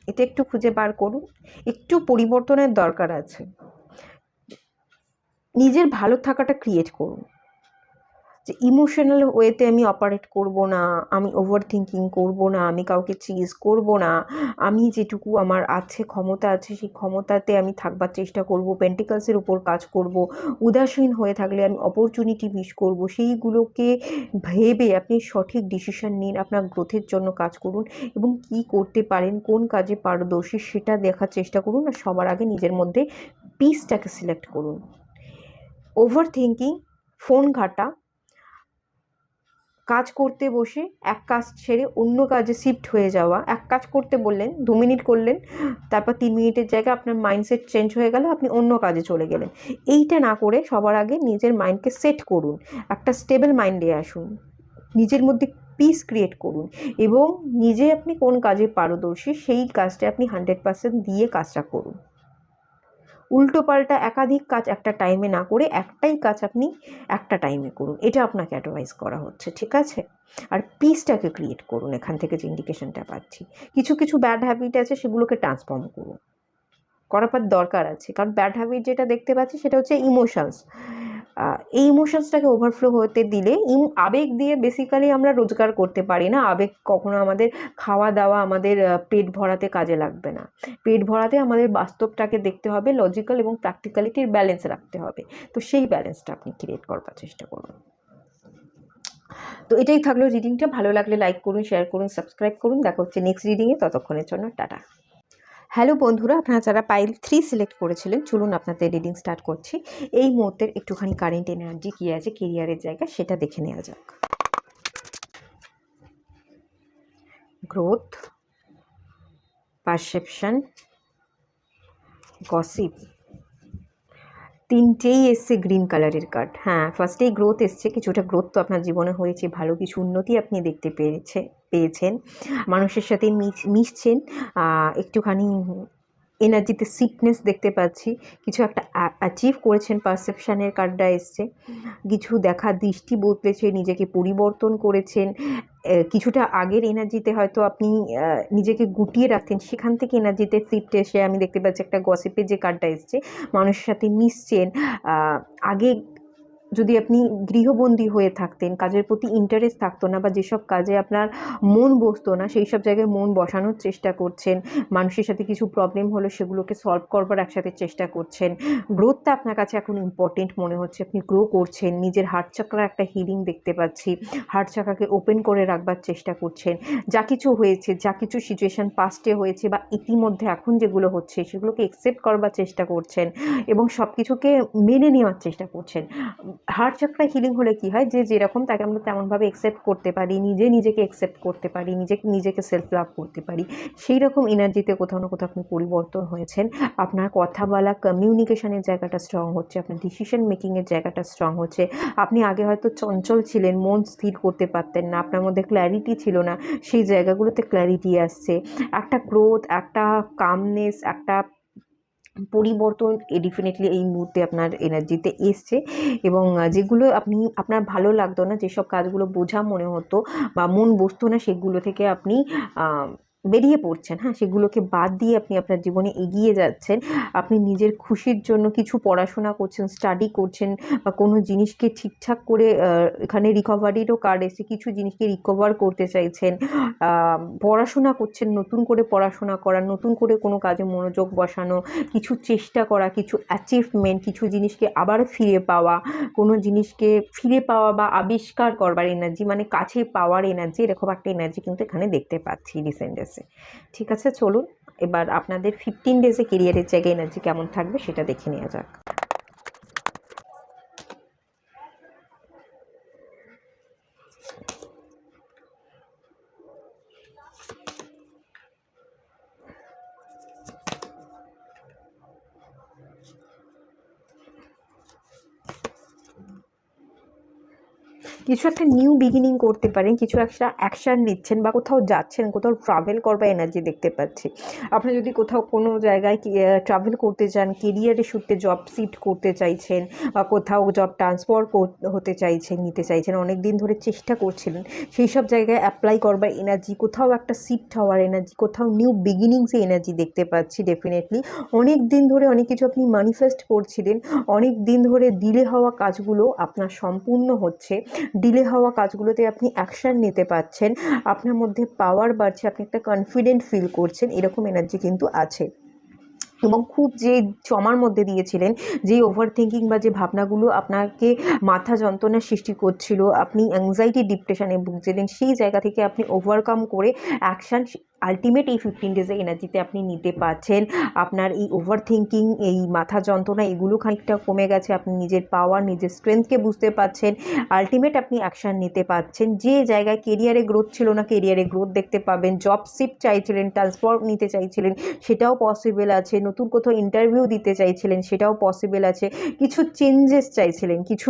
এটা একটু খুঁজে বার করুন। একটু পরিবর্তনের দরকার আছে, নিজের ভালো থাকাটা ক্রিয়েট করুন। যে ইমোশনাল ওয়েতে আমি অপারেট করব না, আমি ওভার থিঙ্কিং করব না, আমি কাউকে চিজ করব না, আমি যেটুকু আমার আছে ক্ষমতা আছে সেই ক্ষমতাতে আমি থাকবার চেষ্টা করব, পেন্টিকালসের উপর কাজ করব। উদাসীন হয়ে থাকলে আমি অপরচুনিটি মিস করব। সেইগুলোকে ভেবে আপনি সঠিক ডিসিশন নিন, আপনার গ্রোথের জন্য কাজ করুন এবং কি করতে পারেন, কোন কাজে পারদর্শী সেটা দেখার চেষ্টা করুন। আর সবার আগে নিজের মধ্যে পিসটাকে সিলেক্ট করুন। ওভার থিঙ্কিং, ফোন ঘাটা, কাজ করতে বসে এক কাজ ছেড়ে অন্য কাজে শিফট হয়ে যাওয়া, এক কাজ করতে বললেন 2 মিনিট করলেন, তারপর 3 মিনিটের জায়গায় আপনার মাইন্ডসেট চেঞ্জ হয়ে গেল, আপনি অন্য কাজে চলে গেলেন। এইটা না করে সবার আগে নিজের মাইন্ডকে সেট করুন, একটা স্টেবল মাইন্ডে আসুন, নিজের মধ্যে পিস ক্রিয়েট করুন এবং নিজে আপনি কোন কাজে পারদর্শী সেই কাজটা আপনি 100% দিয়ে কাজটা করুন। উল্টো পাল্টা একাধিক কাজ একটা টাইমে না করে একটাই কাজ আপনি একটা টাইমে করুন, এটা আপনাকে অ্যাডভাইস করা হচ্ছে, ঠিক আছে? আর পিসটাকে ক্রিয়েট করুন, এখান থেকে যে ইন্ডিকেশনটা পাচ্ছি। কিছু কিছু ব্যাড হ্যাবিট আছে সেগুলোকে ট্রান্সফর্ম করুন, করার দরকার আছে। কারণ ব্যাড হ্যাবিট যেটা দেখতে পাচ্ছি সেটা হচ্ছে ইমোশনস। এই ইমোশনসটাকে ওভারফ্লো হতে দিলে আবেগ দিয়ে বেসিক্যালি আমরা রোজগার করতে পারি না। আবেগ কখনো আমাদের খাওয়া দাওয়া, আমাদের পেট ভরাতে কাজে লাগবে না। পেট ভরাতে আমাদের বাস্তবটাকে দেখতে হবে, লজিক্যাল এবং প্র্যাকটিক্যালিটির ব্যালেন্স রাখতে হবে। তো সেই ব্যালেন্সটা আপনি ক্রিয়েট করবার চেষ্টা করুন। তো এটাই থাকলো রিডিংটা। ভালো লাগলে লাইক করুন, শেয়ার করুন, সাবস্ক্রাইব করুন। দেখা হচ্ছে নেক্সট রিডিংয়ে, ততক্ষণের জন্য টাটা। হ্যালো বন্ধুরা, আপনারা যারা পাইল 3 সিলেক্ট করেছিলেন, চলুন আপনাদের রিডিং স্টার্ট করছি। এই মুহূর্তের একটুখানি কারেন্ট এনার্জি কী আছে কেরিয়ারের জায়গা সেটা দেখে নেওয়া যাক। গ্রোথ, পারসেপশন, গসিপ, তিনটেই এসছে গ্রিন কালারের কার্ড। হ্যাঁ, ফার্স্টেই গ্রোথ এসছে, কিছুটা গ্রোথ তো আপনার জীবনে হয়েছে, ভালো কিছু উন্নতি আপনি দেখতে পেয়েছেন, মানুষের সাথে মিশছেন, একটুখানি এনার্জিতে সিকনেস দেখতে পাচ্ছি, কিছু একটা অ্যাচিভ করেছেন। পারসেপশানের কার্ডটা এসছে, কিছু দেখা দৃষ্টি বদলেছে, নিজেকে পরিবর্তন করেছেন। কিছুটা আগের এনার্জিতে হয়তো আপনি নিজেকে গুটিয়ে রাখতেন, সেখান থেকে এনার্জিতে শিফট এসে আমি দেখতে পাচ্ছি একটা গসিপের যে কার্ডটা এসছে, মানুষের সাথে মিশছেন। আগে যদি আপনি গৃহবন্দী হয়ে থাকতেন, কাজের প্রতি ইন্টারেস্ট থাকতো না, বা যেসব কাজে আপনার মন বসতো না সেই সব জায়গায় মন বসানোর চেষ্টা করছেন। মানুষের সাথে কিছু প্রবলেম হলে সেগুলোকে সলভ করবার একসাথে চেষ্টা করছেন। গ্রোথটা আপনার কাছে এখন ইম্পর্টেন্ট মনে হচ্ছে, আপনি গ্রো করছেন। নিজের হার্ট চাকরা একটা হিলিং দেখতে পাচ্ছি, হার্ট চাকাকে ওপেন করে রাখবার চেষ্টা করছেন। যা কিছু হয়েছে, যা কিছু সিচুয়েশান পাস্টে হয়েছে বা ইতিমধ্যে এখন যেগুলো হচ্ছে সেগুলোকে অ্যাকসেপ্ট করবার চেষ্টা করছেন এবং সব কিছুকে মেনে নেওয়ার চেষ্টা করছেন। হার্ট চাকরা হিলিং হলে কি হয়, যে যেরকম তাকে আমরা তেমনভাবে অ্যাকসেপ্ট করতে পারি, নিজেকে অ্যাকসেপ্ট করতে পারি, নিজেকে সেলফ লাভ করতে পারি। সেই রকম এনার্জিতে কোথাও না কোথাও আপনি পরিবর্তন হয়েছেন। আপনার কথা বলা, কমিউনিকেশনের জায়গাটা স্ট্রং হচ্ছে, আপনার ডিসিশন মেকিংয়ের জায়গাটা স্ট্রং হচ্ছে। আপনি আগে হয়তো চঞ্চল ছিলেন, মন স্থির করতে পারতেন না, আপনার মধ্যে ক্ল্যারিটি ছিল না, সেই জায়গাগুলোতে ক্ল্যারিটি আসছে। একটা গ্রোথ, একটা কামনেস, একটা পরিবর্তন ডেফিনেটলি এই মুহূর্তে আপনার এনার্জিতে এসছে। এবং যেগুলো আপনার ভালো লাগতো না, যেসব কাজগুলো বোঝা মনে হতো বা মন বসতো না, সেগুলো থেকে আপনি বেরিয়ে পড়ছেন। হ্যাঁ, সেগুলোকে বাদ দিয়ে আপনি আপনার জীবনে এগিয়ে যাচ্ছেন। আপনি নিজের খুশির জন্য কিছু পড়াশোনা করছেন, স্টাডি করছেন, বা কোনো জিনিসকে ঠিকঠাক করে এখানে রিকভারিরও কার্ড এসে কিছু জিনিসকে রিকভার করতে চাইছেন, পড়াশোনা করছেন, নতুন করে পড়াশোনা করা, নতুন করে কোনো কাজে মনোযোগ বসানো, কিছু চেষ্টা করা, কিছু অ্যাচিভমেন্ট, কিছু জিনিসকে আবার ফিরে পাওয়া, কোনো জিনিসকে ফিরে পাওয়া বা আবিষ্কার করবার এনার্জি, মানে কাছে পাওয়ার এনার্জি, এরকম একটা এনার্জি কিন্তু এখানে দেখতে পাচ্ছি রিসেন্ট ডেসে। ঠিক আছে, চলুন এবার আপনাদের 15 ডেজে কেরিয়ারের জায়গায় এনার্জি কেমন থাকবে সেটা দেখে নেওয়া যাক। কিছু একটা নিউ বিগিনিং করতে পারেন, কিছু একটা অ্যাকশান নিচ্ছেন বা কোথাও যাচ্ছেন, কোথাও ট্রাভেল করবার এনার্জি দেখতে পাচ্ছি। আপনি যদি কোথাও কোনো জায়গায় ট্রাভেল করতে চান, কেরিয়ারে সূত্রে জব শিফট করতে চাইছেন, বা কোথাও জব ট্রান্সফার হতে চাইছেন, নিতে চাইছেন, অনেক দিন ধরে চেষ্টা করছিলেন, সেই সব জায়গায় অ্যাপ্লাই করবার এনার্জি, কোথাও একটা শিফট হওয়ার এনার্জি, কোথাও নিউ বিগিনিংসে এনার্জি দেখতে পাচ্ছি ডেফিনেটলি। অনেক দিন ধরে অনেক কিছু আপনি ম্যানিফেস্ট করছিলেন, অনেক দিন ধরে ডিলে হওয়া কাজগুলো আপনার সম্পূর্ণ হচ্ছে। ডিলে হওয়া কাজগুলোতে আপনি অ্যাকশান নিতে পারছেন, আপনার মধ্যে পাওয়ার বাড়ছে, আপনি একটা কনফিডেন্ট ফিল করছেন, এরকম এনার্জি কিন্তু আছে। এবং খুব যে জমার মধ্যে দিয়েছিলেন, যেই ওভার থিঙ্কিং বা যে ভাবনাগুলো আপনাকে মাথা যন্ত্রণার সৃষ্টি করছিল, আপনি অ্যাংজাইটি ডিপ্রেশনে ভুগছিলেন, সেই জায়গা থেকে আপনি ওভারকাম করে অ্যাকশান আলটিমেট এই 15 ডেজের এনার্জিতে আপনি নিতে পারছেন। আপনার এই ওভার থিঙ্কিং, এই মাথা যন্ত্রণা, এগুলো খানিকটা কমে গেছে, আপনি নিজের পাওয়ার, নিজের স্ট্রেংথকে বুঝতে পারছেন, আলটিমেট আপনি অ্যাকশান নিতে পারছেন। যে জায়গায় কেরিয়ারে গ্রোথ ছিল না, কেরিয়ারে গ্রোথ দেখতে পাবেন। জব শিফট চাইছিলেন, ট্রান্সফার নিতে চাইছিলেন, সেটাও পসিবল আছে। নতুন কোথাও ইন্টারভিউ দিতে চাইছিলেন, সেটাও পসিবল আছে। কিছু চেঞ্জেস চাইছিলেন, কিছু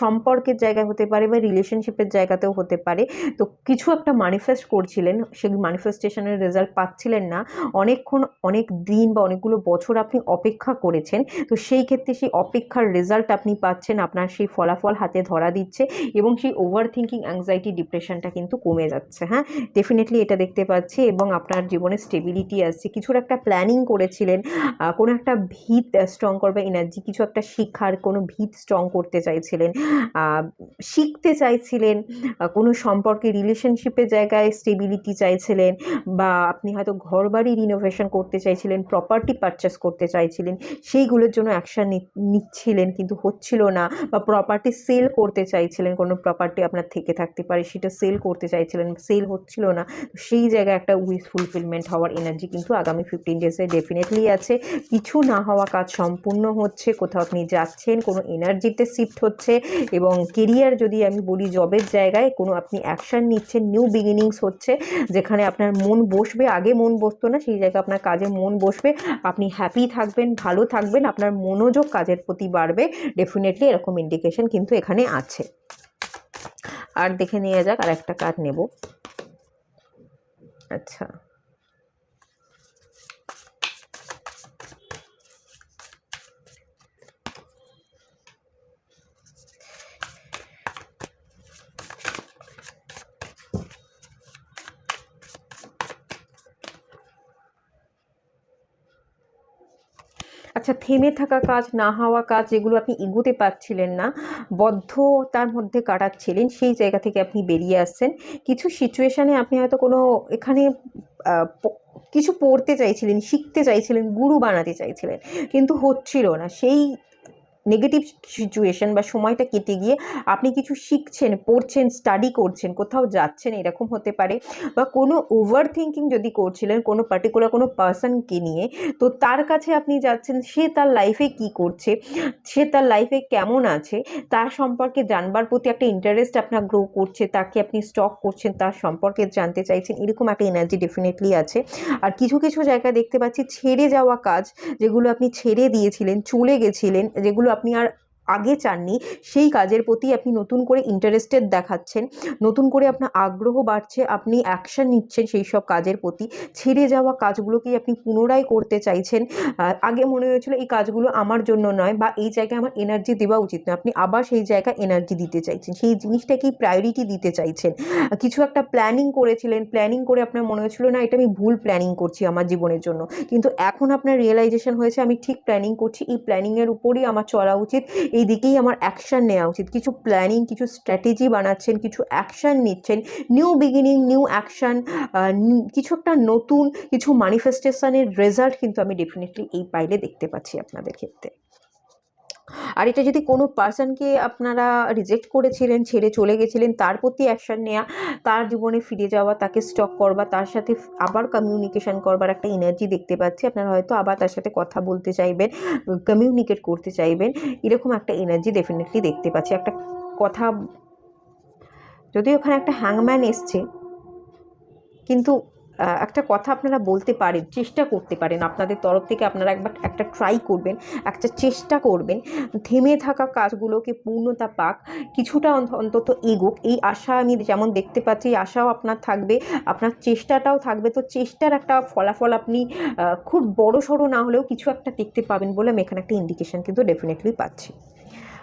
সম্পর্কের জায়গায় হতে পারে বা রিলেশনশিপের জায়গাতেও হতে পারে। তো কিছু একটা ম্যানিফেস্ট করছিলেন, সেই ম্যানিফেস্টেশনের রেজাল্ট পাচ্ছিলেন না, অনেকক্ষণ, অনেক দিন বা অনেকগুলো বছর আপনি অপেক্ষা করেছেন। তো সেই ক্ষেত্রে সেই অপেক্ষার রেজাল্ট আপনি পাচ্ছেন, আপনার সেই ফলাফল হাতে ধরা দিচ্ছে এবং সেই ওভার থিঙ্কিং, অ্যাংজাইটি, ডিপ্রেশনটা কিন্তু কমে যাচ্ছে। হ্যাঁ, ডেফিনেটলি এটা দেখতে পাচ্ছি। এবং আপনার জীবনে স্টেবিলিটি আসছে। কিছুর একটা প্ল্যানিং করেছিলেন, কোনো একটা ভিত স্ট্রং করবে এনার্জি, কিছু একটা শিক্ষার কোনো ভিত স্ট্রং করতে চাইছিলেন, শিখতে চাইছিলেন, কোনো সম্পর্কে রিলেশনশিপের জায়গায় স্টেবিলিটি চাইছিলেন, বা আপনি হয়তো ঘর বাড়ি রিনোভেশন করতে চাইছিলেন, প্রপার্টি পারচেস করতে চাইছিলেন, সেইগুলোর জন্য অ্যাকশান নিচ্ছিলেন কিন্তু হচ্ছিল না, বা প্রপার্টি সেল করতে চাইছিলেন, কোনো প্রপার্টি আপনার থেকে থাকতে পারে, সেটা সেল করতে চাইছিলেন, সেল হচ্ছিল না। সেই জায়গায় একটা উইশ ফুলফিলমেন্ট হওয়ার এনার্জি কিন্তু আগামী 15 ডেজে ডেফিনেটলি আছে। কিছু না হওয়া কাজ সম্পূর্ণ হচ্ছে, কোথাও আপনি যাচ্ছেন, কোনো এনার্জিতে শিফট হচ্ছে। এবং কেরিয়ার যদি আমি বলি, জবের জায়গায় কোনো আপনি অ্যাকশান নিচ্ছেন, নিউ বিগিনিংস হচ্ছে, যেখানে আপনার মন বসবে, আগে মন বসতো না, সেই জায়গায় আপনার কাজে মন বসবে, আপনি হ্যাপি থাকবেন, ভালো থাকবেন, আপনার মনোযোগ কাজের প্রতি বাড়বে। ডেফিনেটলি এরকম ইন্ডিকেশন কিন্তু এখানে আছে। আর দেখে নিয়ে যাক, আর একটা কার্ড নেব। আচ্ছা, আচ্ছা, থেমে থাকা কাজ, না হওয়া কাজ, যেগুলো আপনি এগোতে পারছিলেন না, বদ্ধতার মধ্যে কাটাচ্ছিলেন, সেই জায়গা থেকে আপনি বেরিয়ে আসছেন। কিছু সিচুয়েশানে আপনি হয়তো কোনো এখানে কিছু পড়তে চাইছিলেন, শিখতে চাইছিলেন, গুরু বানাতে চাইছিলেন, কিন্তু হচ্ছিল না। সেই নেগেটিভ সিচুয়েশন বা সময়টা কেটে গিয়ে আপনি কিছু শিখছেন, পড়ছেন, স্টাডি করছেন, কোথাও যাচ্ছেন, এরকম হতে পারে। বা কোনো ওভার থিঙ্কিং যদি করছিলেন কোনো পার্টিকুলার কোনো পার্সনকে নিয়ে, তো তার কাছে আপনি যাচ্ছেন, সে তার লাইফে কি করছে, সে তার লাইফে কেমন আছে, তার সম্পর্কে জানবার প্রতি একটা ইন্টারেস্ট আপনার গ্রো করছে, তাকে আপনি স্টক করছেন, তার সম্পর্কে জানতে চাইছেন, এরকম একটা এনার্জি ডেফিনেটলি আছে। আর কিছু কিছু জায়গায় দেখতে পাচ্ছি ছেড়ে যাওয়া কাজ, যেগুলো আপনি ছেড়ে দিয়েছিলেন, চলে গেছিলেন, যেগুলো আপনি আর আগে চাননি, সেই কাজের প্রতি আপনি নতুন করে ইন্টারেস্টেড দেখাচ্ছেন, নতুন করে আপনার আগ্রহ বাড়ছে, আপনি অ্যাকশান নিচ্ছেন সেই সব কাজের প্রতি। ছেড়ে যাওয়া কাজগুলোকেই আপনি পুনরায় করতে চাইছেন। আগে মনে হয়েছিল এই কাজগুলো আমার জন্য নয়, বা এই জায়গায় আমার এনার্জি দেওয়া উচিত নয়, আপনি আবার সেই জায়গায় এনার্জি দিতে চাইছেন, সেই জিনিসটাকেই প্রায়োরিটি দিতে চাইছেন। কিছু একটা প্ল্যানিং করেছিলেন, প্ল্যানিং করে আপনার মনে হয়েছিল না, এটা আমি ভুল প্ল্যানিং করছি আমার জীবনের জন্য, কিন্তু এখন আপনার রিয়েলাইজেশন হয়েছে আমি ঠিক প্ল্যানিং করছি, এই প্ল্যানিংয়ের উপরেই আমার চলা উচিত, এই দিকেই আমার অ্যাকশান নেওয়া উচিত। কিছু প্ল্যানিং, কিছু স্ট্র্যাটেজি বানাচ্ছেন, কিছু অ্যাকশান নিচ্ছেন, নিউ বিগিনিং, নিউ অ্যাকশান, কিছু একটা নতুন, কিছু ম্যানিফেস্টেশনের রেজাল্ট কিন্তু আমি ডেফিনেটলি এই পাইলে দেখতে পাচ্ছি আপনাদের ক্ষেত্রে। আর এটা যদি কোনো পার্সনকে আপনারা রিজেক্ট করেছিলেন, ছেড়ে চলে গেছিলেন, তার প্রতি অ্যাকশান নেওয়া, তার জীবনে ফিরে যাওয়া, তাকে স্টক করবা, তার সাথে আবার কমিউনিকেশন করবার একটা এনার্জি দেখতে পাচ্ছি। আপনারা হয়তো আবার তার সাথে কথা বলতে চাইবেন, কমিউনিকেট করতে চাইবেন, এরকম একটা এনার্জি ডেফিনেটলি দেখতে পাচ্ছি। একটা কথা, যদিও ওখানে একটা হ্যাংম্যান এসছে, কিন্তু একটা কথা আপনারা বলতে পারেন, চেষ্টা করতে পারেন, আপনাদের তরফ থেকে আপনারা একবার একটা ট্রাই করবেন, একটা চেষ্টা করবেন, থেমে থাকা কাজগুলোকে পূর্ণতা পাক, কিছুটা অন্তত এগোক, এই আশা আমি যেমন দেখতে পাচ্ছি, এই আশাও আপনার থাকবে, আপনার চেষ্টাটাও থাকবে। তো চেষ্টার একটা ফলাফল আপনি খুব বড় সড়ো না হলেও কিছু একটা দেখতে পাবেন বলে আমি এখানে একটা ইন্ডিকেশন কিন্তু ডেফিনেটলি পাচ্ছি।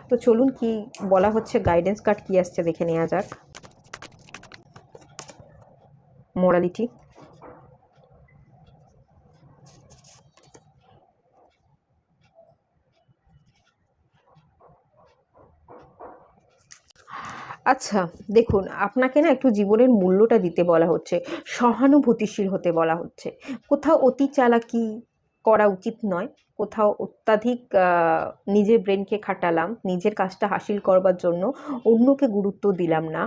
তো চলুন, কি বলা হচ্ছে, গাইডেন্স কার্ড কী আসছে দেখে নেওয়া যাক। মোরালিটি, আচ্ছা, দেখুন আপনাকে না একটু জীবনের মূল্যটা দিতে বলা হচ্ছে, সহানুভূতিশীল হতে বলা হচ্ছে। কোথাও অতি চালাকি করা উচিত নয়, কোথাও অত্যাধিক নিজের ব্রেনকে খাটালাম, নিজের কাজটা হাসিল করবার জন্য অন্যকে গুরুত্ব দিলাম না,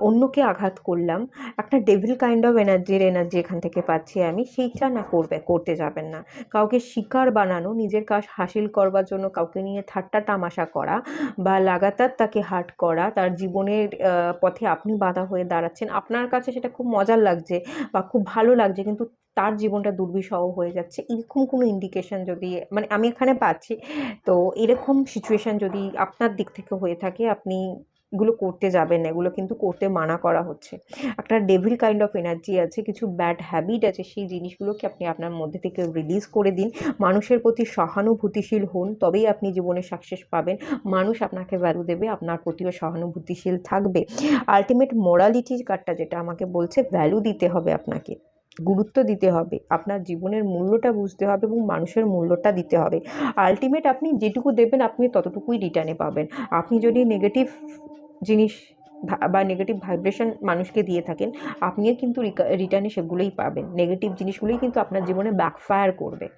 অন্যকে আঘাত করলাম। একটা ডেভিল কাইন্ড অফ এনার্জি এখান থেকে পাচ্ছি আমি, সেইটা না করতে যাবেন না। কাউকে শিকার বানানো, নিজের কাজ হাসিল করবার জন্য কাউকে নিয়ে ঠাট্টা তামাশা করা বা লাগাতার তাকে হার্ট করা, তার জীবনের পথে আপনি বাধা হয়ে দাঁড়াচ্ছেন, আপনার কাছে সেটা খুব মজার লাগছে বা খুব ভালো লাগছে, কিন্তু তার জীবনটা দুর্বিষহ হয়ে যাচ্ছে, এরকম কোনো ইন্ডিকেশন যদি মানে আমি এখানে পাচ্ছি, তো এরকম সিচুয়েশান যদি আপনার দিক থেকে হয়ে থাকে, আপনি এগুলো করতে যাবেন না, এগুলো কিন্তু করতে মানা করা হচ্ছে। একটা ডেভিল কাইন্ড অফ এনার্জি আছে, কিছু ব্যাড হ্যাবিট আছে, সেই জিনিসগুলোকে আপনি আপনার মধ্যে থেকে রিলিজ করে দিন। মানুষের প্রতি সহানুভূতিশীল হন, তবেই আপনি জীবনে সাকসেস পাবেন। মানুষ আপনাকে ভ্যালু দেবে, আপনার প্রতিও সহানুভূতিশীল থাকবে। আলটিমেট মোরালিটির কার্ডটা যেটা আমাকে বলছে, ভ্যালু দিতে হবে আপনাকে, গুরুত্ব দিতে হবে, আপনার জীবনের মূল্যটা বুঝতে হবে এবং মানুষের মূল্যটা দিতে হবে। আলটিমেট আপনি যেটুকু দেবেন আপনি ততটুকুই রিটার্নে পাবেন। আপনি যদি নেগেটিভ জিনিস বা নেগেটিভ ভাইব্রেশন মানুষকে দিয়ে থাকেন, আপনিও কিন্তু রিটার্নে সেগুলোই পাবেন। নেগেটিভ জিনিসগুলোই কিন্তু আপনার জীবনে ব্যাকফায়ার করবে,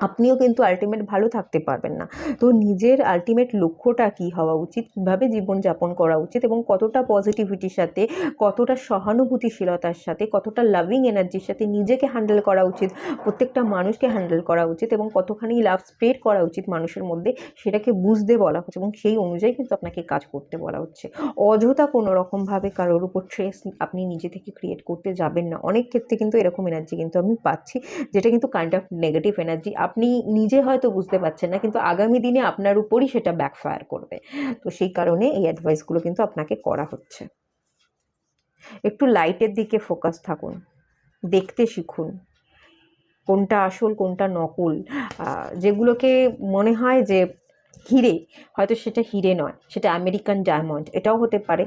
আপনিও কিন্তু আলটিমেট ভালো থাকতে পারবেন না। তো নিজের আলটিমেট লক্ষ্যটা কী হওয়া উচিত, কীভাবে জীবনযাপন করা উচিত এবং কতটা পজিটিভিটির সাথে, কতটা সহানুভূতিশীলতার সাথে, কতটা লাভিং এনার্জির সাথে নিজেকে হ্যান্ডেল করা উচিত, প্রত্যেকটা মানুষকে হ্যান্ডেল করা উচিত এবং কতখানি লাভ স্প্রেড করা উচিত মানুষের মধ্যে, সেটাকে বুঝতে বলা হচ্ছে এবং সেই অনুযায়ী কিন্তু আপনাকে কাজ করতে বলা হচ্ছে। অযথা কোনো রকমভাবে কারোর উপর স্ট্রেস আপনি নিজে থেকে ক্রিয়েট করতে যাবেন না। অনেক ক্ষেত্রে কিন্তু এরকম এনার্জি কিন্তু আমি পাচ্ছি, যেটা কিন্তু কাইন্ড অফ নেগেটিভ এনার্জি। আপনি নিজে হয়তো বুঝতে পারছেন না, কিন্তু আগামী দিনে আপনার উপরই সেটা ব্যাকফায়ার করবে। তো সেই কারণে এই অ্যাডভাইসগুলো কিন্তু আপনাকে করা হচ্ছে। একটু লাইটের দিকে ফোকাস থাকুন, দেখতে শিখুন কোনটা আসল কোনটা নকল। যেগুলোকে মনে হয় যে হিরে, হয়তো সেটা হিরে নয়, সেটা আমেরিকান ডায়মন্ড, এটাও হতে পারে।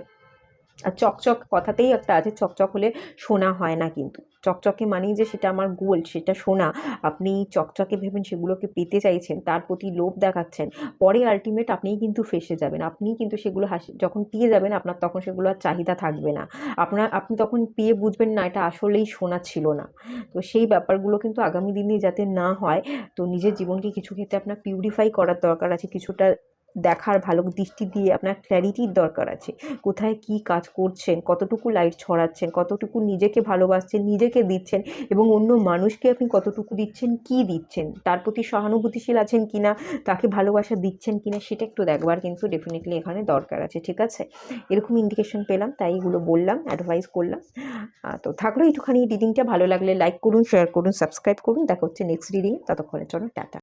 আর চকচক কথাতেই একটা আছে, চকচক হলে সোনা হয় না, কিন্তু চকচকে মানেই যে সেটা আমার গোল্ড, সেটা সোনা। আপনি চকচকে ভেবেন সেগুলোকে পেতে চাইছেন, তার প্রতি লোভ দেখাচ্ছেন, পরে আলটিমেট আপনিই কিন্তু ফেঁসে যাবেন। আপনিই কিন্তু সেগুলো যখন পেয়ে যাবেন, আপনার তখন সেগুলো আর চাহিদা থাকবে না। আপনি তখন পেয়ে বুঝবেন না এটা আসলেই সোনা ছিল না। তো সেই ব্যাপারগুলো কিন্তু আগামী দিনে যাতে না হয়, তো নিজের জীবনকে কিছু ক্ষেত্রে আপনার পিউরিফাই করার দরকার আছে, কিছুটা দেখার ভালো দৃষ্টি দিয়ে আপনার ক্ল্যারিটির দরকার আছে। কোথায় কি কাজ করছেন, কতটুকু লাইট ছড়াচ্ছেন, কতটুকু নিজেকে ভালোবাসছেন, নিজেকে দিচ্ছেন এবং অন্য মানুষকে আপনি কতটুকু দিচ্ছেন, কি দিচ্ছেন, তার প্রতি সহানুভূতিশীল আছেন কিনা, তাকে ভালোবাসা দিচ্ছেন কিনা, সেটা একটু দেখবার কিন্তু ডেফিনেটলি এখানে দরকার আছে। ঠিক আছে, এরকম ইন্ডিকেশন পেলাম, তাই এগুলো বললাম, অ্যাডভাইস করলাম। তো থাকলো একটুখানি রিডিংটা। ভালো লাগলে লাইক করুন, শেয়ার করুন, সাবস্ক্রাইব করুন। দেখা হচ্ছে নেক্সট রিডিংয়ে, ততক্ষণের জন্য টাটা।